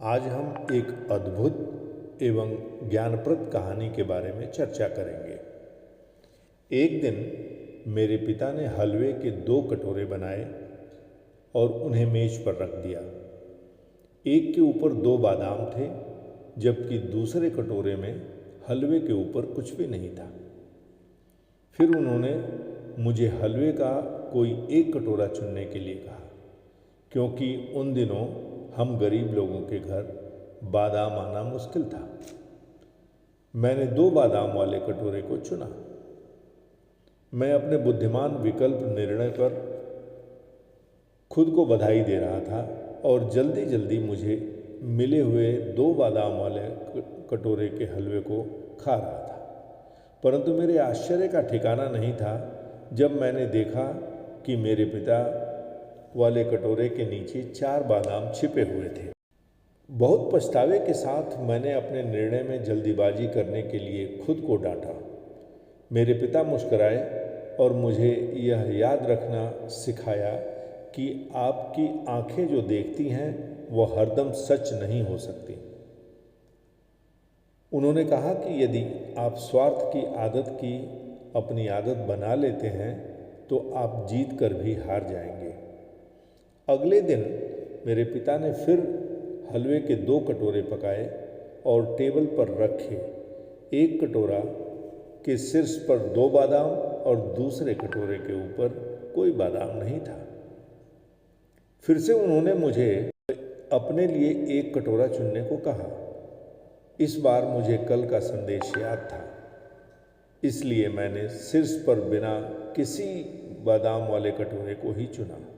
आज हम एक अद्भुत एवं ज्ञानप्रद कहानी के बारे में चर्चा करेंगे। एक दिन मेरे पिता ने हलवे के 2 कटोरे बनाए और उन्हें मेज पर रख दिया। एक के ऊपर 2 बादाम थे, जबकि दूसरे कटोरे में हलवे के ऊपर कुछ भी नहीं था। फिर उन्होंने मुझे हलवे का कोई एक कटोरा चुनने के लिए कहा, क्योंकि उन दिनों हम गरीब लोगों के घर बादाम आना मुश्किल था। मैंने 2 बादाम वाले कटोरे को चुना। मैं अपने बुद्धिमान विकल्प निर्णय पर खुद को बधाई दे रहा था और जल्दी जल्दी मुझे मिले हुए 2 बादाम वाले कटोरे के हलवे को खा रहा था। परंतु मेरे आश्चर्य का ठिकाना नहीं था जब मैंने देखा कि मेरे पिता वाले कटोरे के नीचे 4 बादाम छिपे हुए थे। बहुत पछतावे के साथ मैंने अपने निर्णय में जल्दीबाजी करने के लिए खुद को डांटा। मेरे पिता मुस्कुराए और मुझे यह याद रखना सिखाया कि आपकी आंखें जो देखती हैं वह हरदम सच नहीं हो सकती। उन्होंने कहा कि यदि आप स्वार्थ की आदत की अपनी आदत बना लेते हैं तो आप जीत कर भी हार जाएंगे। अगले दिन मेरे पिता ने फिर हलवे के 2 कटोरे पकाए और टेबल पर रखे। एक कटोरा के शीर्ष पर 2 बादाम और दूसरे कटोरे के ऊपर कोई बादाम नहीं था। फिर से उन्होंने मुझे अपने लिए एक कटोरा चुनने को कहा। इस बार मुझे कल का संदेश याद था, इसलिए मैंने शीर्ष पर बिना किसी बादाम वाले कटोरे को ही चुना।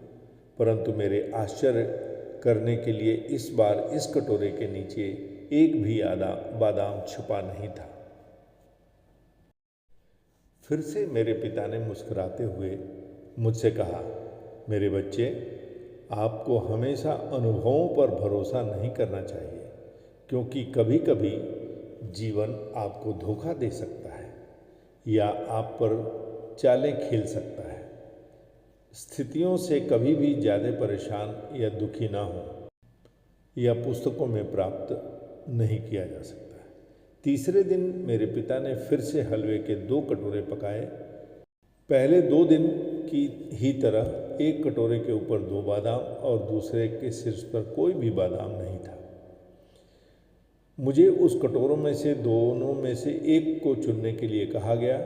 परंतु मेरे आश्चर्य करने के लिए इस बार इस कटोरे के नीचे एक भी बादाम छुपा नहीं था। फिर से मेरे पिता ने मुस्कुराते हुए मुझसे कहा, मेरे बच्चे, आपको हमेशा अनुभवों पर भरोसा नहीं करना चाहिए, क्योंकि कभी कभी जीवन आपको धोखा दे सकता है या आप पर चालें खेल सकता है। स्थितियों से कभी भी ज़्यादा परेशान या दुखी ना हो, यह पुस्तकों में प्राप्त नहीं किया जा सकता है। तीसरे दिन मेरे पिता ने फिर से हलवे के 2 कटोरे पकाए। पहले 2 दिन की ही तरह एक कटोरे के ऊपर 2 बादाम और दूसरे के शीर्ष पर कोई भी बादाम नहीं था। मुझे उस कटोरों में से दोनों में से एक को चुनने के लिए कहा गया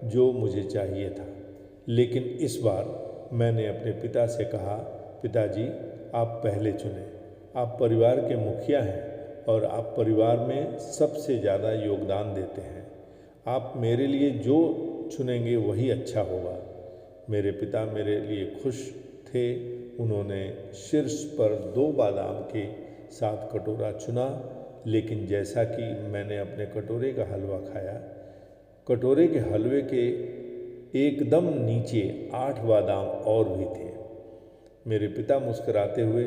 जो मुझे चाहिए था, लेकिन इस बार मैंने अपने पिता से कहा, पिताजी, आप पहले चुनें। आप परिवार के मुखिया हैं और आप परिवार में सबसे ज़्यादा योगदान देते हैं। आप मेरे लिए जो चुनेंगे वही अच्छा होगा। मेरे पिता मेरे लिए खुश थे। उन्होंने शीर्ष पर 2 बादाम के साथ कटोरा चुना, लेकिन जैसा कि मैंने अपने कटोरे का हलवा खाया, कटोरे के हलवे के एकदम नीचे 8 बादाम और भी थे। मेरे पिता मुस्कुराते हुए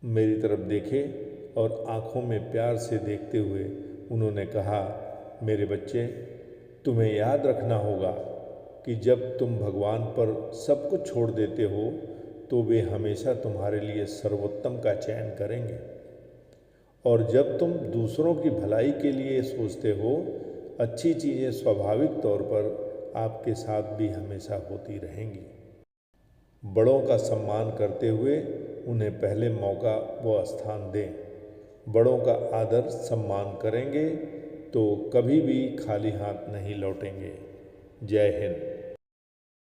मेरी तरफ देखे और आंखों में प्यार से देखते हुए उन्होंने कहा, मेरे बच्चे, तुम्हें याद रखना होगा कि जब तुम भगवान पर सब कुछ छोड़ देते हो तो वे हमेशा तुम्हारे लिए सर्वोत्तम का चयन करेंगे, और जब तुम दूसरों की भलाई के लिए सोचते हो, अच्छी चीज़ें स्वाभाविक तौर पर आपके साथ भी हमेशा होती रहेंगी। बड़ों का सम्मान करते हुए उन्हें पहले मौका व स्थान दें। बड़ों का आदर सम्मान करेंगे तो कभी भी खाली हाथ नहीं लौटेंगे। जय हिंद।